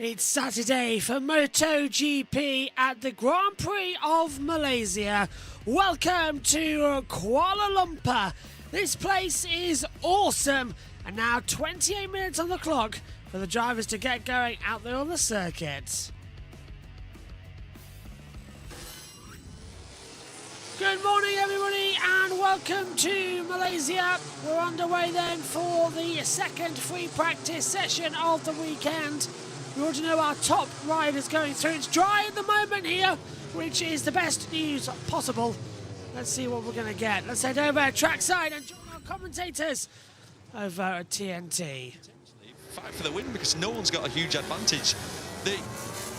It's Saturday for MotoGP at the Grand Prix of Malaysia. Welcome to Kuala Lumpur. This place is awesome. And now 28 minutes on the clock for the drivers to get going out there on the circuit. Good morning everybody and welcome to Malaysia. We're underway then for the second free practice session of the weekend. We already know our top riders going through. It's dry at the moment here, which is the best news possible. Let's see what we're going to get. Let's head over trackside and join our commentators over at TNT. Fight for the win because no one's got a huge advantage.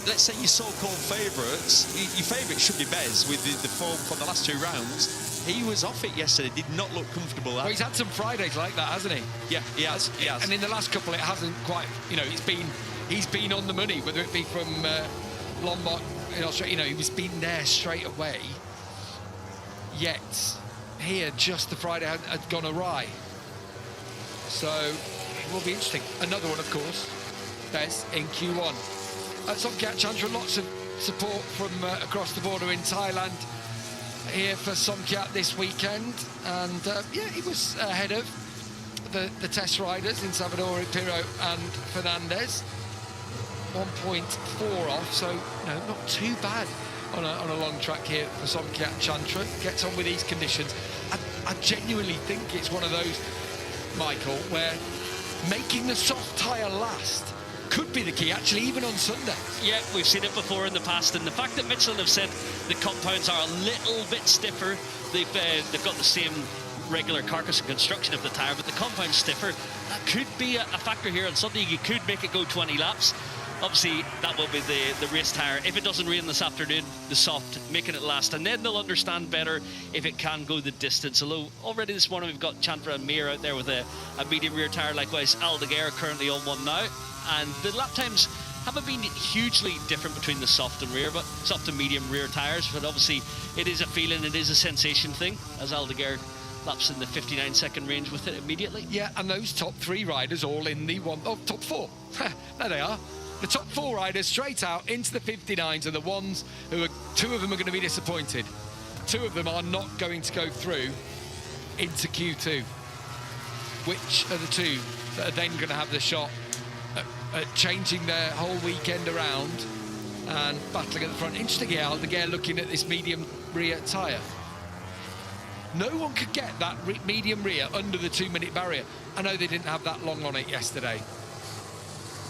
Let's say your so-called favourites, your favourite should be Bez with the form from the last two rounds. He was off it yesterday, did not look comfortable. Well, he's had some Fridays like that, hasn't he? Yeah, he has. And in the last couple, it hasn't quite, you know, he's been on the money, whether it be from Lombok in Australia, you know, he's been there straight away. Yet, here, just the Friday had gone awry. So, it will be interesting. Another one, of course, Bez in Q1. Somkhat Chandra, lots of support from across the border in Thailand here for Somkhat this weekend. And, yeah, he was ahead of the test riders in Salvador, Piro and Fernandez. 1.4 off, so no, not too bad on a long track here for Somkhat Chandra. Gets on with these conditions. I genuinely think it's one of those, Michael, where making the soft tyre last could be the key, actually, even on Sunday. Yeah, we've seen it before in the past, and the fact that Michelin have said the compounds are a little bit stiffer, they've got the same regular carcass and construction of the tyre, but the compound's stiffer. That could be a factor here on Sunday. You could make it go 20 laps. Obviously, that will be the race tyre. If it doesn't rain this afternoon, the soft, making it last. And then they'll understand better if it can go the distance. Although, already this morning, we've got Chandra and Mir out there with a medium rear tyre. Likewise, Aldeguer currently on one now. And the lap times haven't been hugely different between the soft and rear, but soft and medium rear tyres. But obviously, it is a feeling, it is a sensation thing, as Aldeguer laps in the 59-second range with it immediately. Yeah, and those top three riders all in the top four. There they are. The top four riders straight out into the 59s are the ones who are, two of them are going to be disappointed. Two of them are not going to go through into Q2. Which are the two that are then going to have the shot at changing their whole weekend around and battling at the front? Interesting, yeah, again, looking at this medium rear tyre. No one could get that medium rear under the 2-minute barrier. I know they didn't have that long on it yesterday.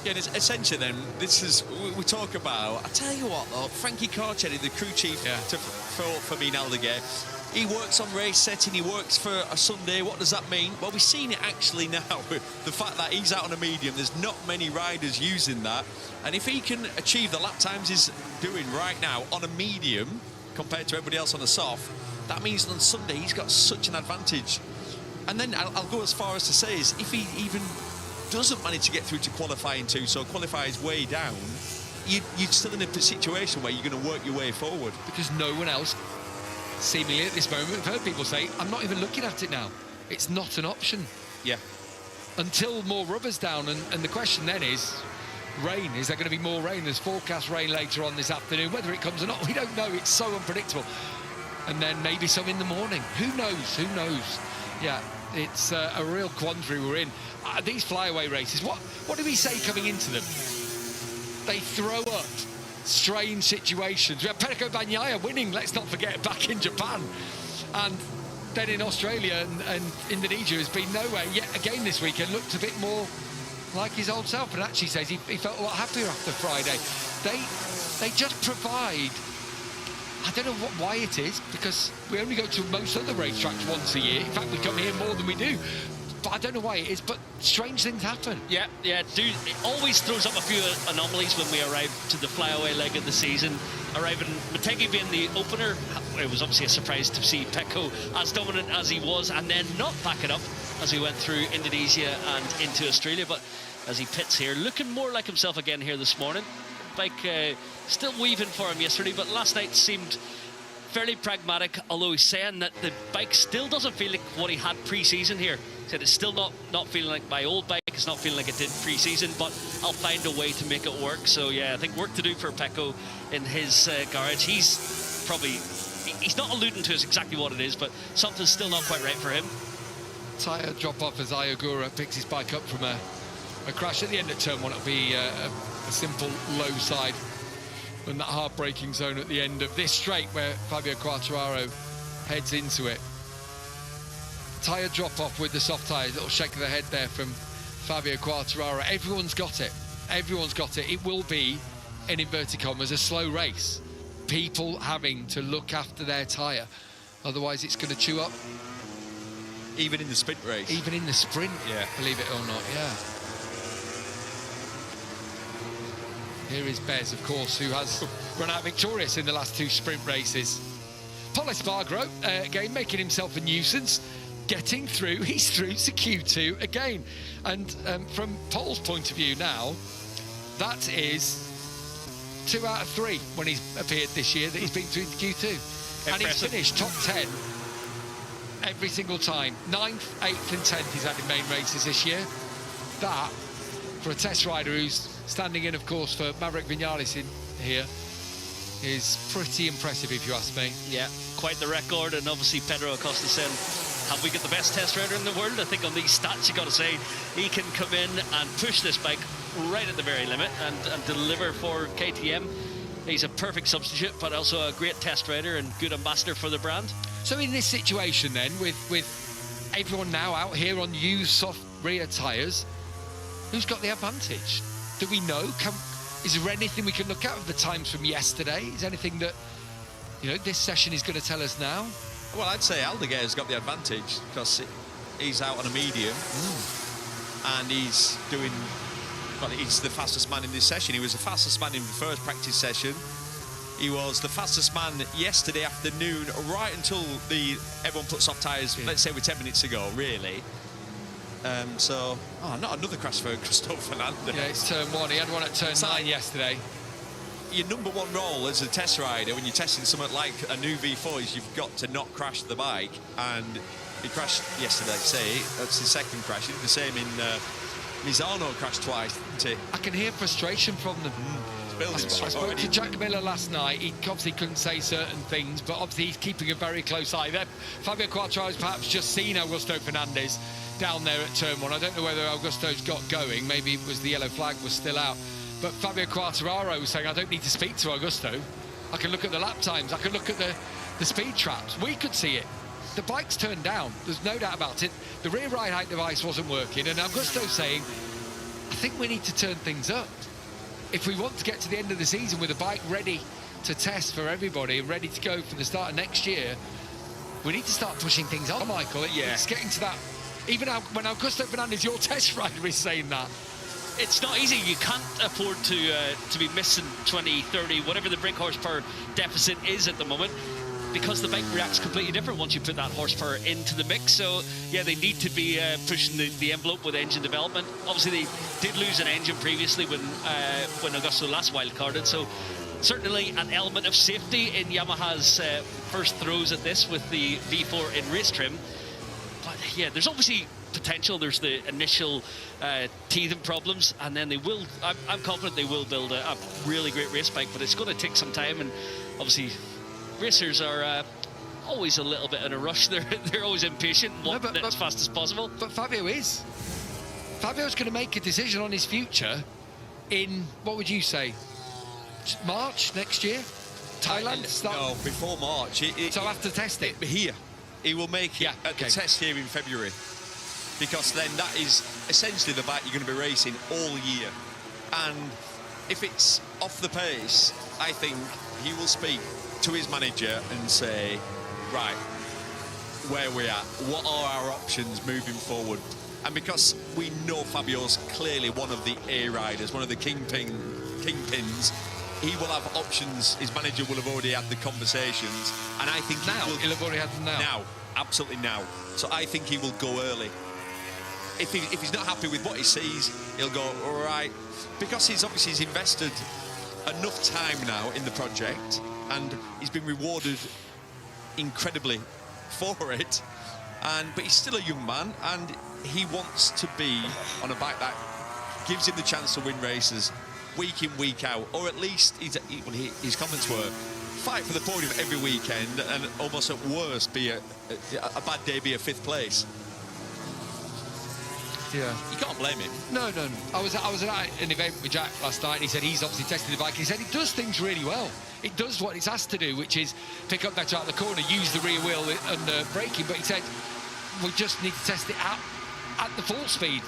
Yeah, essentially then, this is, we talk about, I tell you what though, Frankie Carcetti, the crew chief for being Aldeguer, he works on race setting, he works for a Sunday. What does that mean? Well, we've seen it actually now, the fact that he's out on a medium, there's not many riders using that. And if he can achieve the lap times he's doing right now on a medium, compared to everybody else on a soft, that means on Sunday he's got such an advantage. And then I'll go as far as to say is, if he even doesn't manage to get through to qualifying too, so qualify is way down, you're still in a situation where you're going to work your way forward. Because no one else, seemingly at this moment, I've heard people say, I'm not even looking at it now. It's not an option. Yeah. Until more rubber's down, and the question then is, rain. Is there going to be more rain? There's forecast rain later on this afternoon. Whether it comes or not, we don't know. It's so unpredictable. And then maybe some in the morning. Who knows? Who knows? Yeah, it's a real quandary we're in. These flyaway races, what do we say coming into them? They throw up strange situations. We have Pecco Bagnaia winning, let's not forget, back in Japan. And then in Australia and Indonesia has been nowhere. Yet again this weekend looked a bit more like his old self, and actually says he felt a lot happier after Friday. They just provide, I don't know why it is, because we only go to most other racetracks once a year. In fact, we come here more than we do. But I don't know why it is, but strange things happen. Yeah, it always throws up a few anomalies when we arrive to the flyaway leg of the season. Arriving, Motegi being the opener, it was obviously a surprise to see Pecco as dominant as he was, and then not back it up as he went through Indonesia and into Australia. But as he pits here, looking more like himself again here this morning. Bike still weaving for him yesterday, but last night seemed fairly pragmatic, although he's saying that the bike still doesn't feel like what he had pre-season here. Said it's still not feeling like my old bike. It's not feeling like it did pre-season, but I'll find a way to make it work. So yeah, I think work to do for Pecco in his garage. He's not alluding to us exactly what it is, but something's still not quite right for him. Tyre drop off as Ayogura picks his bike up from a crash at the end of turn one. It'll be a simple low side in that hard braking zone at the end of this straight where Fabio Quartararo heads into it. Tyre drop off with the soft tyres, little shake of the head there from Fabio Quartararo. Everyone's got it. Everyone's got it. It will be, in inverted commas, a slow race. People having to look after their tyre, otherwise it's going to chew up. Even in the sprint race. Even in the sprint, yeah, believe it or not, yeah. Here is Bez, of course, who has run out victorious in the last 2 sprint races. Pol Espargaro, again, making himself a nuisance, getting through. He's through to Q2 again. And from Pol's point of view now, that is 2 out of 3 when he's appeared this year that he's been through to Q2. And he's finished top 10 every single time. 9th, 8th and 10th he's had in main races this year. That, for a test rider who's standing in, of course, for Maverick Vinales in here, is pretty impressive, if you ask me. Yeah, quite the record. And obviously Pedro Acosta said, have we got the best test rider in the world? I think on these stats, you got to say he can come in and push this bike right at the very limit and deliver for KTM. He's a perfect substitute, but also a great test rider and good ambassador for the brand. So in this situation then, with everyone now out here on used soft rear tyres, who's got the advantage? Do we know? Is there anything we can look at of the times from yesterday? Is there anything that, you know, this session is going to tell us now? Well, I'd say Aldeguer's got the advantage because he's out on a medium and he's doing, well, he's the fastest man in this session. He was the fastest man in the first practice session. He was the fastest man yesterday afternoon, right until everyone put soft tyres, let's say, 10 minutes ago, really. Not another crash for Gustavo Fernandez. Yeah, it's turn 1. He had one at turn 9 yesterday. Your number 1 role as a test rider when you're testing something like a new V4 is you've got to not crash the bike, and he crashed yesterday, that's his second crash. He did the same in Misano, crashed twice, didn't he? I can hear frustration from them. I spoke to Jack Miller last night. He obviously couldn't say certain things, but obviously he's keeping a very close eye. Fabio Quartararo's perhaps just seen Augusto Fernandez down there at turn 1. I don't know whether Augusto's got going. Maybe it was the yellow flag was still out. But Fabio Quartararo was saying, I don't need to speak to Augusto. I can look at the lap times. I can look at the speed traps. We could see it. The bike's turned down. There's no doubt about it. The rear ride height device wasn't working. And Augusto's saying, I think we need to turn things up. If we want to get to the end of the season with a bike ready to test for everybody and ready to go for the start of next year, we need to start pushing things on, Michael. It's getting to that. Even when Augusto Fernandez, your test rider, is saying that. It's not easy. You can't afford to be missing 20, 30, whatever the brake horsepower deficit is at the moment, because the bike reacts completely different once you put that horsepower into the mix. So, yeah, they need to be pushing the envelope with engine development. Obviously, they did lose an engine previously when Augusto last wildcarded. So, certainly an element of safety in Yamaha's first throws at this with the V4 in race trim. But, yeah, there's obviously potential. There's the initial teething problems, and then they will, I'm confident they will build a really great race bike, but it's going to take some time. And obviously, racers are always a little bit in a rush. They're always impatient and wanting it as fast as possible. But Fabio's going to make a decision on his future in, what would you say, March next year? Thailand? No, before March. So after testing? Here. He will make it at the test here in February, because then that is essentially the bike you're going to be racing all year. And if it's off the pace, I think he will speak to his manager and say, right, where we're at, what are our options moving forward? And because we know Fabio's clearly one of the A riders, one of the kingpins, he will have options. His manager will have already had the conversations, and I think he'll have already had them now. Now, absolutely now. So I think he will go early. If he's not happy with what he sees, he'll go, all right, because he's invested enough time now in the project, and he's been rewarded incredibly for it. but he's still a young man, and he wants to be on a bike that gives him the chance to win races week in, week out, or at least his comments were fight for the podium every weekend, and almost at worst be a bad day, be a 5th place. Yeah. You can't blame him. No. I was at an event with Jack last night, and he said he's obviously tested the bike. He said it does things really well. It does what it's asked to do, which is pick up better out of the corner, use the rear wheel and braking. But he said we just need to test it at the full speed.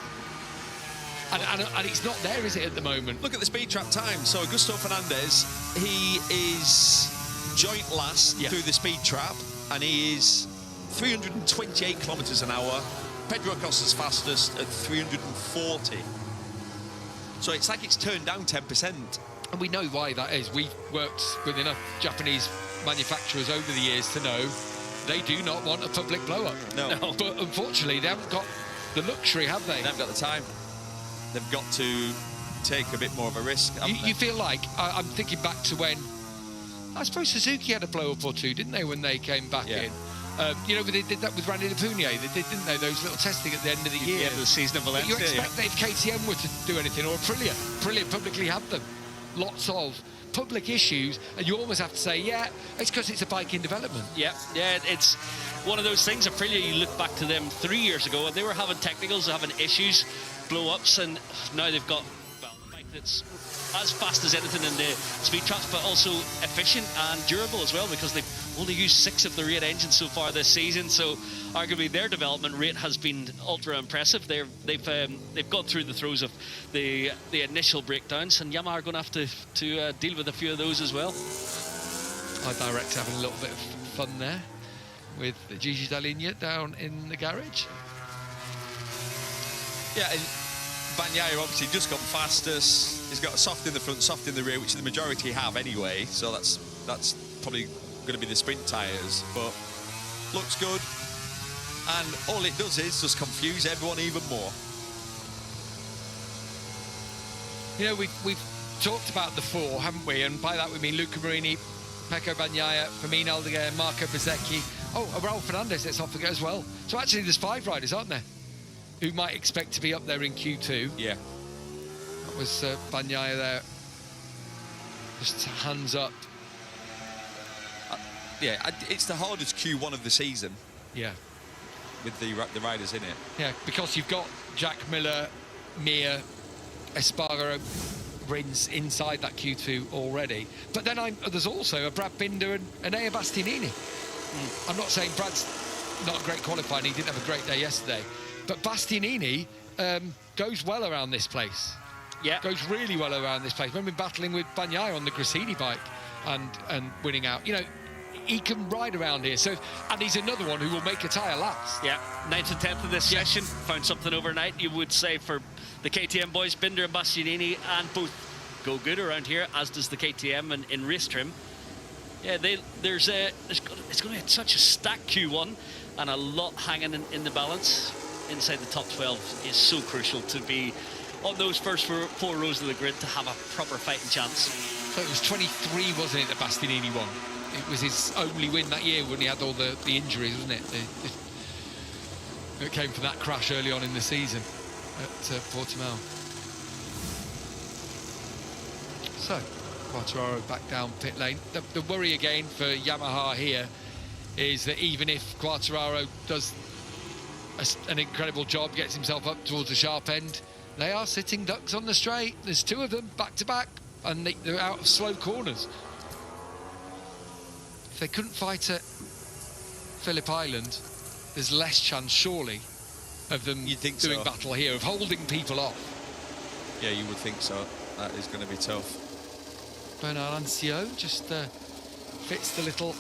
And it's not there, is it, at the moment? Look at the speed trap time. So Augusto Fernandez, he is joint last through the speed trap, and he is 328 kilometres an hour. Pedro Acosta's fastest at 340. So it's like it's turned down 10%. And we know why that is. We've worked with enough Japanese manufacturers over the years to know they do not want a public blow-up. No. But unfortunately, they haven't got the luxury, have they? They haven't got the time. They've got to take a bit more of a risk. You feel like, I'm thinking back to when, I suppose Suzuki had a blow-up or two, didn't they, when they came back in? You know, they did that with Randy Lapunier. They did, didn't they? Those little testing at the end of the year. The end of the season of Valencia. You expect that if KTM were to do anything, or Aprilia publicly had them, lots of public issues, and you almost have to say, yeah, it's because it's a bike in development. Yeah, it's one of those things. Aprilia, you look back to them 3 years ago, and they were having technicals, having issues, blow-ups, and now they've got, well, a bike that's as fast as anything in the speed traps, but also efficient and durable as well, because they've only used 6 of the 8 engines so far this season. So arguably their development rate has been ultra impressive. They've gone through the throes of the initial breakdowns, and Yamaha are going to have to deal with a few of those as well. iDirect having a little bit of fun there with Gigi Dall'Igna down in the garage. Yeah, and Bagnaia obviously just got fastest. He's got a soft in the front, soft in the rear, which the majority have anyway. So that's probably going to be the sprint tyres, but looks good. And all it does is just confuse everyone even more. You know, we've talked about the 4, haven't we? And by that we mean Luca Marini, Pecco Bagnaia, Fermin Aldeguer, Marco Bezzecchi. Oh, Raul Fernandez, let's not forget as well. So actually there's 5 riders, aren't there, who might expect to be up there in Q2. Yeah. That was Bagnaia there. Just hands up. It's the hardest Q1 of the season. Yeah. With the riders in it. Yeah, because you've got Jack Miller, Mir, Espargaro, Rins inside that Q2 already. But then there's also a Brad Binder and Ea Bastianini. I'm not saying Brad's not a great qualifying, he didn't have a great day yesterday. But Bastianini goes well around this place. Yeah. Goes really well around this place. When we're battling with Bagnaia on the Grassini bike and winning out. You know, he can ride around here. So, and he's another one who will make a tyre last. Yeah, 9th and 10th of this session. Found something overnight, you would say, for the KTM boys, Binder and Bastianini, and both go good around here, as does the KTM in race trim. Yeah, it's going to be such a stacked Q1, and a lot hanging in the balance. Inside the top 12 is so crucial to be on those first 4 rows of the grid to have a proper fighting chance. So it was 23, wasn't it, that Bastianini won? It was his only win that year when he had all the injuries, wasn't it? It came from that crash early on in the season at Portimao. So, Quartararo back down pit lane. The worry again for Yamaha here is that even if Quartararo does an incredible job, gets himself up towards the sharp end, they are sitting ducks on the straight. There's 2 of them back to back, and they're out of slow corners. If they couldn't fight at Phillip Island, there's less chance, surely, of them doing battle here, of holding people off. Yeah, you would think so. That is going to be tough. Bernard Ancio just fits the little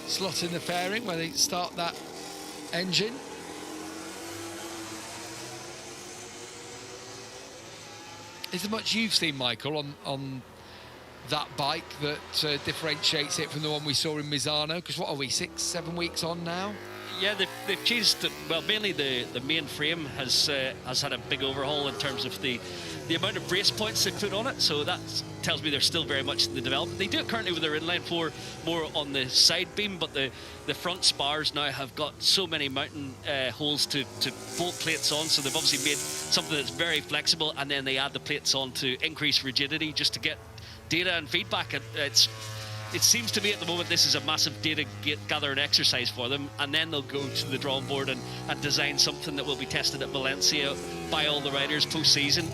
slot in the fairing where they start that engine. Is there much you've seen, Michael, on that bike that differentiates it from the one we saw in Misano? Because what are we, 6-7 weeks on now? Yeah, they've changed. Well, mainly the main frame has had a big overhaul in terms of the amount of brace points they put on it. So that tells me they're still very much in the development. They do it currently with their inline four more on the side beam, but the front spars now have got so many mounting holes to bolt plates on. So they've obviously made something that's very flexible, and then they add the plates on to increase rigidity just to get data and feedback. It seems to me at the moment this is a massive data gathering exercise for them, and then they'll go to the drawing board and design something that will be tested at Valencia by all the riders post-season,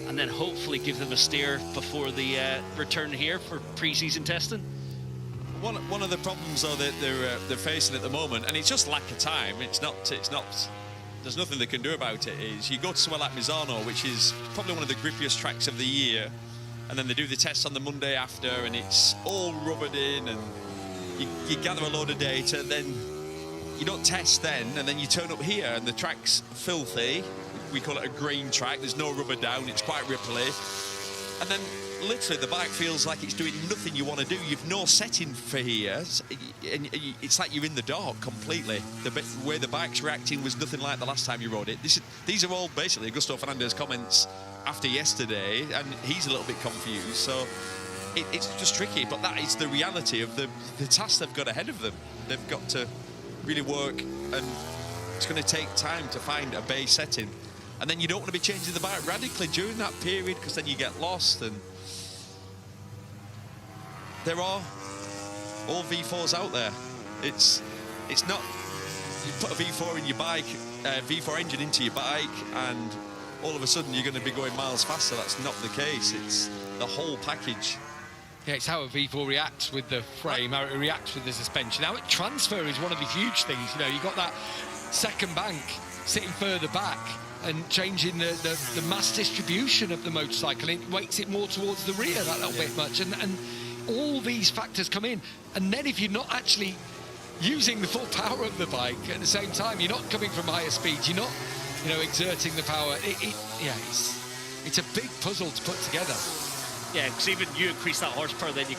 and then hopefully give them a steer before the return here for pre-season testing. One of the problems though that they're facing at the moment, and it's just lack of time. It's not. There's nothing they can do about it. Is you go to somewhere like Misano, which is probably one of the grippiest tracks of the year. And then they do the tests on the Monday after, and it's all rubbered in, and you gather a load of data, then you don't test then, and then you turn up here, and the track's filthy. We call it a green track. There's no rubber down. It's quite ripply. And then literally the bike feels like it's doing nothing you want to do. You've no setting for here, and it's like you're in the dark completely. The way the bike's reacting was nothing like the last time you rode it. These are all basically Augusto Fernandez's comments after yesterday, and he's a little bit confused. So it's just tricky, but that is the reality of the task they've got ahead of them. They've got to really work, and it's going to take time to find a base setting. And then you don't want to be changing the bike radically during that period, because then you get lost. And there are all V4s out there. It's not you put a V4 in your bike, V4 engine into your bike, and all of a sudden you're going to be going miles faster. That's not the case. It's the whole package. Yeah, it's how a V4 reacts with the frame, how it reacts with the suspension. How it transfer is one of the huge things. You know, you've got that second bank sitting further back and changing the mass distribution of the motorcycle. It weights it more towards the rear that little bit much. And all these factors come in. And then if you're not actually using the full power of the bike at the same time, you're not coming from higher speeds, you're not, you know, exerting the power. It's a big puzzle to put together. Yeah, because even you increase that horsepower, then you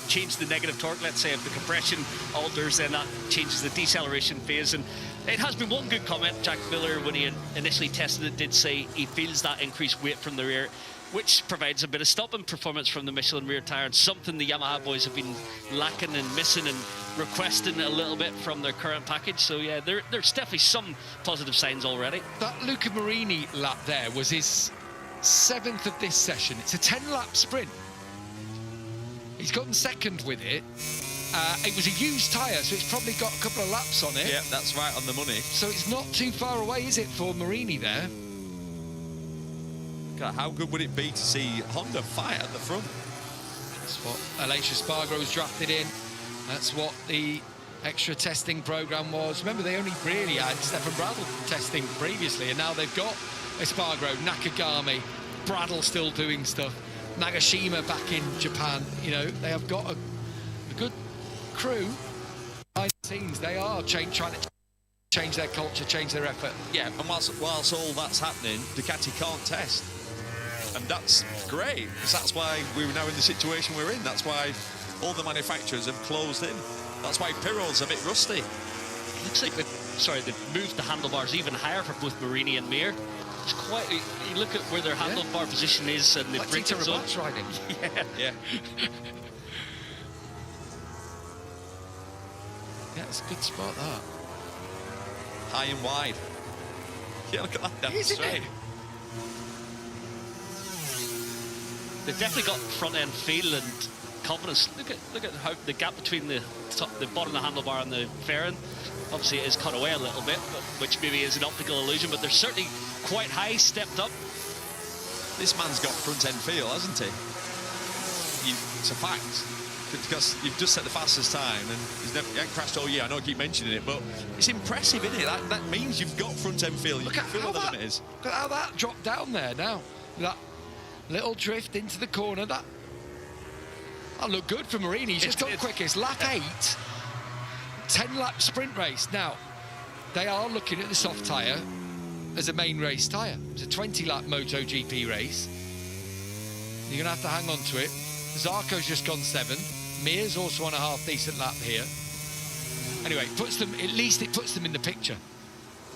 change the negative torque, let's say, if the compression alters, then that changes the deceleration phase. And it has been one good comment. Jack Miller, when he initially tested it, did say he feels that increased weight from the rear, which provides a bit of stopping performance from the Michelin rear tyre, and something the Yamaha boys have been lacking and missing and requesting a little bit from their current package. So yeah, there's definitely some positive signs already. That Luca Marini lap there was his 7th of this session. It's a 10-lap sprint. He's gotten second with it. It was a used tyre, so it's probably got a couple of laps on it. Yeah, that's right on the money. So it's not too far away, is it, for Marini there? God, how good would it be to see Honda fight at the front? That's what Alicia Spargro's drafted in. That's what the extra testing programme was. Remember, they only really had Stefan Bradl testing previously, and now they've got Espargaro, Nakagami, Bradl still doing stuff, Nagashima back in Japan. You know, they have got a good crew behind the scenes. They are trying to change their culture, change their effort. Yeah, and whilst all that's happening, Ducati can't test. And that's great, because that's why we're now in the situation we're in. That's why all the manufacturers have closed in. That's why Pirro's a bit rusty. It looks like they've moved the handlebars even higher for both Marini and Mir. It's quite. You look at where their handlebar position is, and they've like it relax riding. Yeah. Yeah, it's a good spot, that. High and wide. Yeah, look at that. That's Isn't straight. it? They've definitely got front-end feel and confidence. Look at how the gap between the bottom of the handlebar and the fairing. Obviously, it is cut away a little bit, which maybe is an optical illusion, but they're certainly quite high, stepped up. This man's got front-end feel, hasn't he? It's a fact. Because you've just set the fastest time, and he hasn't crashed all year. I know I keep mentioning it, but it's impressive, isn't it? That means you've got front-end feel. You can feel what the limit is. Look at how that dropped down there now. That little drift into the corner. That'll look good for Marini. He's just got quickest. Lap 8, 10-lap sprint race. Now, they are looking at the soft tyre as a main race tyre. It's a 20-lap MotoGP race. You're going to have to hang on to it. Zarco's just gone 7th. Mir's also on a half-decent lap here. anyway, at least it puts them in the picture.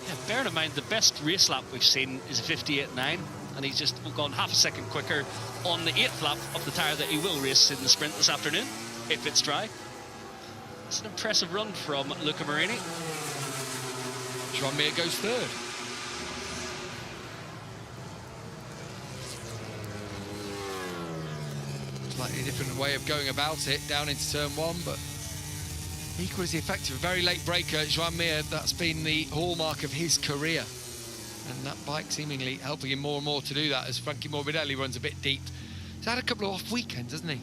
Yeah, bearing in mind, the best race lap we've seen is a 58.9, and he's just gone half a second quicker on the 8th lap of the tyre that he will race in the sprint this afternoon, if it's dry. It's an impressive run from Luca Marini. Joan Mir goes third. Slightly different way of going about it, down into turn 1, but equally as effective. A very late breaker, Joan Mir, that's been the hallmark of his career. And that bike seemingly helping him more and more to do that as Frankie Morbidelli runs a bit deep. He's had a couple of off weekends, hasn't he,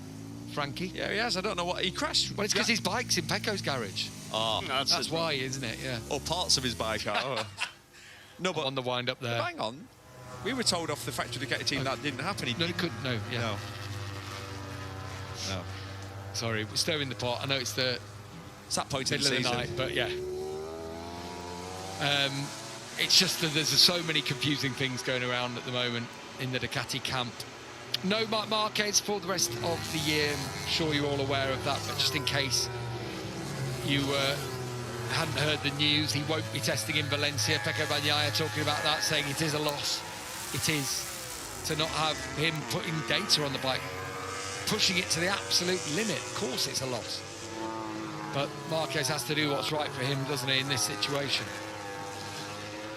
Frankie? Yeah, he has. I don't know what he crashed. Well, it's because his bike's in Pecco's garage. Oh, No, that's why, isn't it? Yeah. or parts of his bike are. No, but On the wind up there. hang on. We were told off the factory Ducati team that didn't happen. No, it couldn't. No, yeah. No. No. Sorry, we're stirring the pot. I know it's the It's that point in the middle of the season. night, but yeah. It's just that there's so many confusing things going around at the moment in the Ducati camp. No Marc Marquez for the rest of the year. I'm sure you're all aware of that, but just in case you hadn't heard the news, he won't be testing in Valencia. Pecco Bagnaia talking about that, saying it is a loss. It is to not have him putting data on the bike, pushing it to the absolute limit. Of course it's a loss. But Marquez has to do what's right for him, doesn't he, in this situation?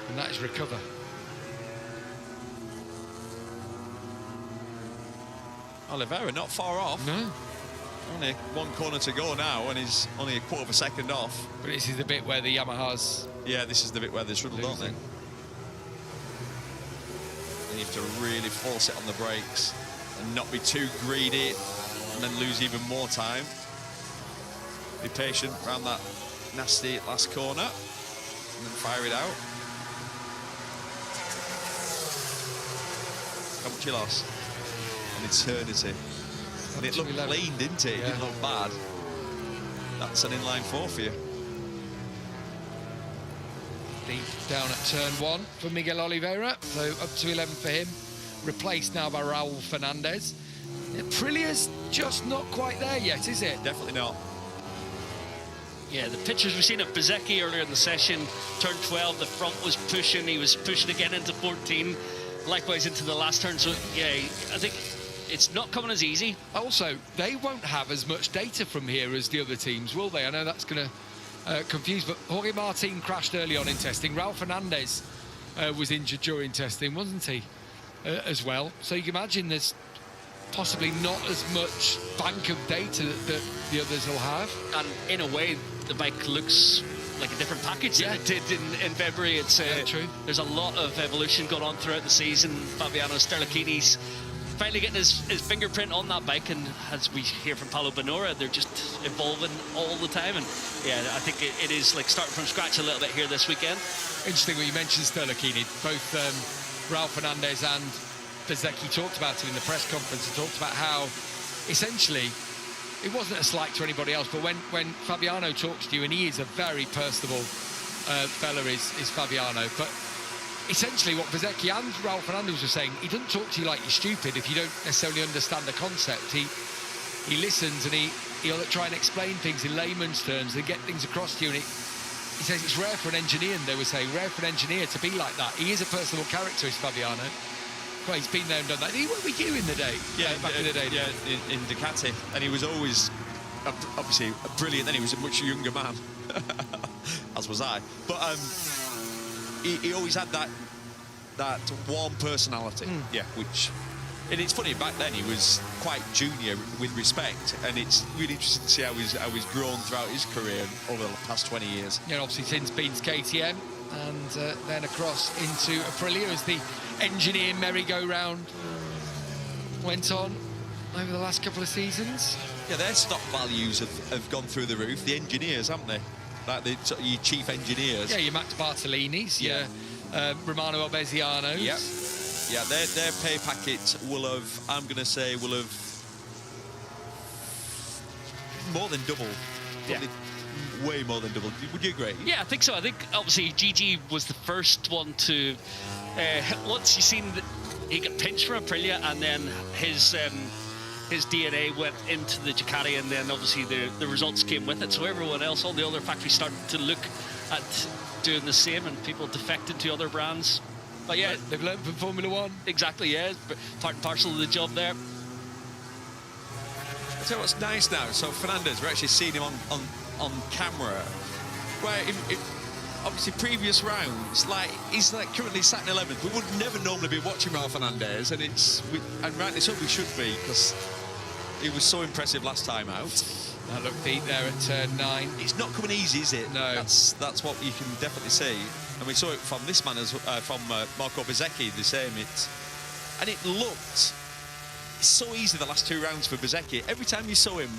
And that is recover. Oliveira not far off. No. Only one corner to go now, and he's only a quarter of a second off. But this is the bit where the Yamahas... Yeah, this is the bit where they struggle, don't they? losing. And you have to really force it on the brakes and not be too greedy and then lose even more time. Be patient around that nasty last corner and then fire it out. How much you lost? An eternity. And it looked 11. clean, didn't it? It Yeah. didn't look bad. That's an inline 4 for you. Deep down at turn 1 for Miguel Oliveira, so up to 11 for him, replaced now by Raul Fernandez. Aprilia's just not quite there yet, is it? Definitely not. Yeah, the pictures we've seen of Bezzecchi earlier in the session, turn 12, the front was pushing, he was pushing again into 14, likewise into the last turn, so yeah, I think it's not coming as easy. Also, they won't have as much data from here as the other teams, will they? I know that's going to confuse, but Jorge Martin crashed early on in testing. Raul Fernandez was injured during testing, wasn't he, as well? So you can imagine there's possibly not as much bank of data that the others will have. And in a way, the bike looks like a different package than it did in February. It's true. There's a lot of evolution going on throughout the season. Fabiano Sterlachini's finally getting his fingerprint on that bike, and as we hear from Paulo Bonora, they're just evolving all the time. And yeah, I think it is like starting from scratch a little bit here this weekend. Interesting what you mentioned Sterlachini. Both Raul Fernandez and Bezzecchi talked about it in the press conference and talked about how essentially it wasn't a slight to anybody else, but when Fabiano talks to you, and he is a very personable fella, is Fabiano, but essentially what Bezzecchi and Raul Fernandez were saying, he doesn't talk to you like you're stupid if you don't necessarily understand the concept. He listens and he'll try and explain things in layman's terms and get things across to you, and he says it's rare for an engineer, and they were saying rare for an engineer to be like that. He is a personable character, is Fabiano. Well, he's been there and done that. Did he work with you in the day? Yeah, back in the day. Yeah, in Ducati, and he was always obviously brilliant. Then he was a much younger man, as was I. But he always had that warm personality. Yeah, which, and it's funny, back then he was quite junior with respect, and it's really interesting to see how he's grown throughout his career over the past 20 years. Yeah, obviously since Beans KTM, and then across into Aprilia as the engineer merry-go-round went on over the last couple of seasons. Yeah, their stock values have gone through the roof. The engineers, haven't they? Like your chief engineers. Yeah, your Max Bartolini's, Yeah. Romano Albeziano's. Yep. Yeah, their pay packet will have, I'm going to say, will have more than doubled. Probably way more than doubled. Would you agree? Yeah, I think so. I think obviously Gigi was the first one to once you seen that he got pinched for Aprilia, and then his his DNA went into the Ducati, and then obviously the results came with it. So everyone else, all the other factories started to look at doing the same, and people defected to other brands. But yeah, they've learned from Formula One. Exactly, yeah, part and parcel of the job there. I'll tell you what's nice now. So Fernandez, we're actually seeing him on camera. Where obviously previous rounds, like he's like currently sat in 11th. We would never normally be watching Raul Fernandez, and and rightly so we should be, because he was so impressive last time out. That looked deep there at turn 9. It's not coming easy, is it? No. That's what you can definitely see, and we saw it from this man from Marco Bezzecchi, the same. And it looked so easy the last 2 rounds for Bezzecchi. Every time you saw him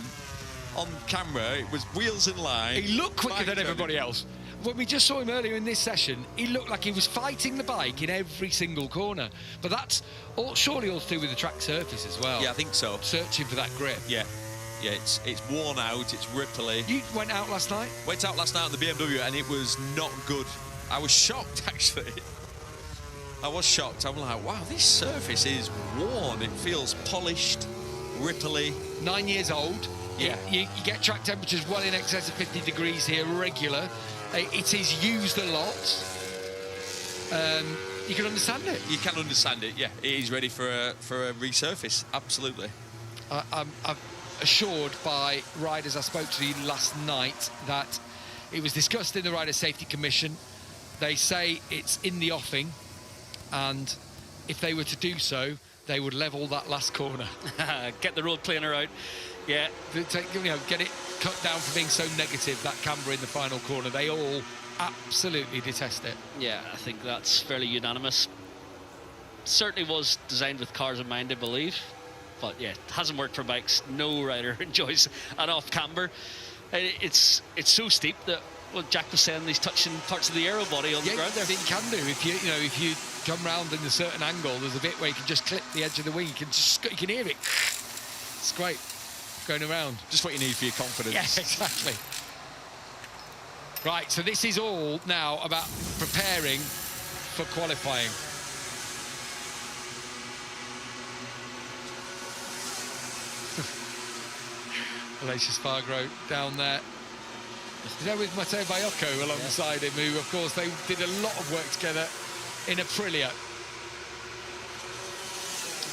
on camera, it was wheels in line. He looked quicker than everybody else. When we just saw him earlier in this session, he looked like he was fighting the bike in every single corner. But that's surely all to do with the track surface as well. Yeah, I think so. Searching for that grip. Yeah, it's worn out, it's ripply. You went out last night? Went out last night on the BMW, and it was not good. I was shocked, actually. I was shocked. I'm like, wow, this surface is worn. It feels polished, ripply. 9 years old. Yeah. You get track temperatures well in excess of 50 degrees here, regular. It is used a lot. You can understand it. You can understand it, yeah. It is ready for a resurface, absolutely. I'm assured by riders I spoke to last night that it was discussed in the Rider Safety Commission. They say it's in the offing, and if they were to do so, they would level that last corner. Get the road planer out. Yeah, get it cut down for being so negative, that camber in the final corner. They all absolutely detest it. Yeah, I think that's fairly unanimous. Certainly was designed with cars in mind, I believe. But yeah, it hasn't worked for bikes. No rider enjoys an off camber. It's so steep that what Jack was saying, he's touching parts of the aero body on the ground there. You can do if you come round in a certain angle. There's a bit where you can just clip the edge of the wing. You can hear it. It's great. Going around. Just what you need for your confidence. Yes, exactly. Right, so this is all now about preparing for qualifying. Aleix Espargaro down there. He's there with Matteo Baiocco alongside him, who, of course, they did a lot of work together in Aprilia.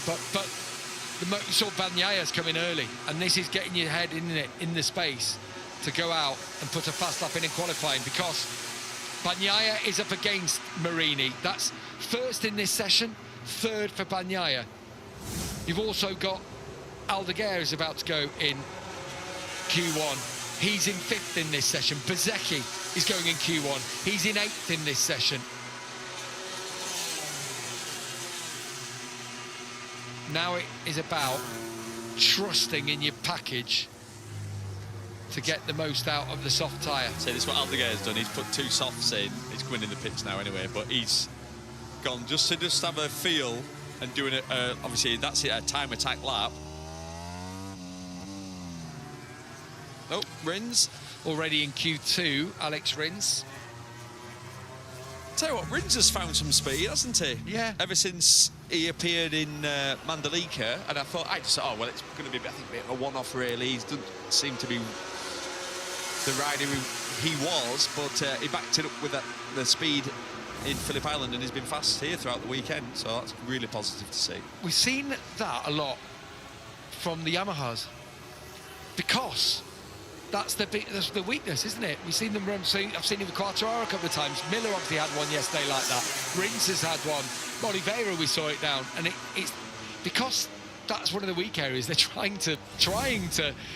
But you saw Bagnaya's coming early, and this is getting your head in the space to go out and put a fast lap in qualifying, because Bagnaia is up against Marini. That's first in this session, third for Bagnaia. You've also got Aldeguer is about to go in Q1. He's in 5th in this session. Bezzecchi is going in Q1. He's in 8th in this session. Now it is about trusting in your package to get the most out of the soft tyre. So this is what Aldeguer has done. He's put 2 softs in. He's going in the pits now anyway, but he's gone just to have a feel and doing it. Obviously, that's it, a time attack lap. Oh, Rins. Already in Q2, Alex Rins. Tell you what, Rins has found some speed, hasn't he? Yeah. Ever since he appeared in Mandalika, and I thought, it's going to be, I think, a bit of a one-off, really. He doesn't seem to be the rider he was, but he backed it up with the speed in Phillip Island, and he's been fast here throughout the weekend, so that's really positive to see. We've seen that a lot from the Yamahas, because that's the weakness, isn't it? We've seen them run. So I've seen it with Quartararo a couple of times. Miller obviously had one yesterday like that. Rins has had one. Oliveira, we saw it down, and it's because that's one of the weak areas. They're trying to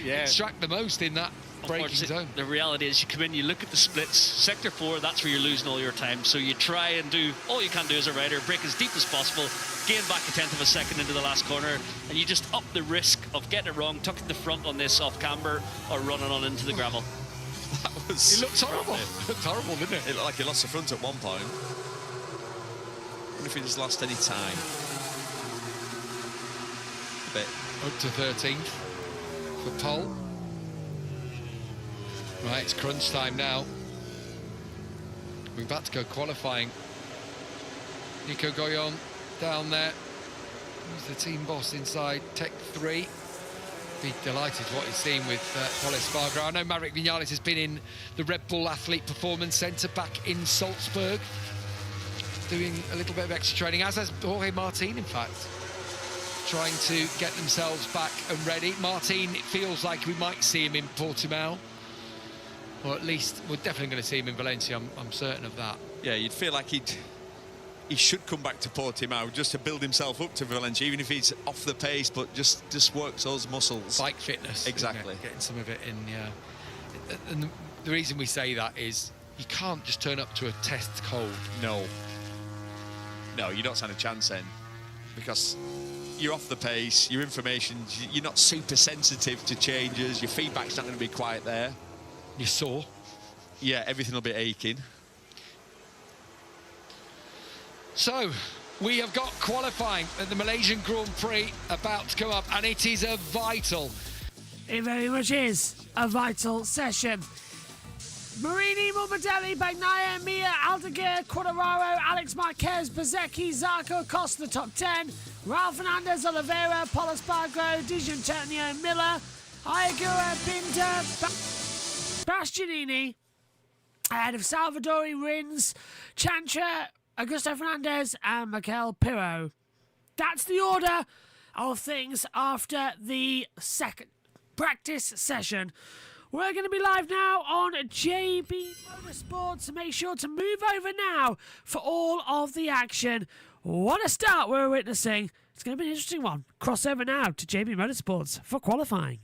extract the most in that braking zone. The reality is, you come in, you look at the splits. Sector 4, that's where you're losing all your time. So you try and do all you can do as a rider, brake as deep as possible, gain back a 1/10 of a second into the last corner, and you just up the risk of getting it wrong, tucking the front on this off camber, or running on into the gravel. That was. It looked horrible. It looked horrible, didn't it? It looked like he lost the front at one point. I wonder if he just lost any time. A bit. Up to 13th for pole. Right, it's crunch time now. We're about to go qualifying. Nico Goyon down there. Who's the team boss inside? Tech 3. be delighted what he's seen with Paul Espargaro. I know Maverick Vinales has been in the Red Bull Athlete Performance Centre back in Salzburg, doing a little bit of extra training, as has Jorge Martin, in fact, trying to get themselves back and ready. Martin, it feels like we might see him in Portimao, or at least we're definitely going to see him in Valencia. I'm certain of that. Yeah, you'd feel like he should come back to Portimao just to build himself up to Valencia, even if he's off the pace, but just works those muscles. Bike fitness. Exactly. Getting some of it in, yeah. And the reason we say that is you can't just turn up to a test cold. No, you don't stand a chance then, because you're off the pace, your information, you're not super sensitive to changes, your feedback's not going to be quite there. You're sore. Yeah, everything will be aching. So, we have got qualifying at the Malaysian Grand Prix about to come up, and it is a vital. It very much is a vital session. Marini, Morbidelli, Bagnaia, Mia, Aldeguer, Quadraro, Alex Marquez, Bezecchi, Zarco, Costa, the top 10. Ralph Fernandez, Oliveira, Paul Espargaro, D'Antonio, Miller, Ayagura, Binder, Bastianini, ahead of Salvadori, Rins, Chantra, Augusto Fernandez and Mikel Pirro. That's the order of things after the second practice session. We're going to be live now on JB Motorsports. Make sure to move over now for all of the action. What a start we're witnessing. It's going to be an interesting one. Crossover now to JB Motorsports for qualifying.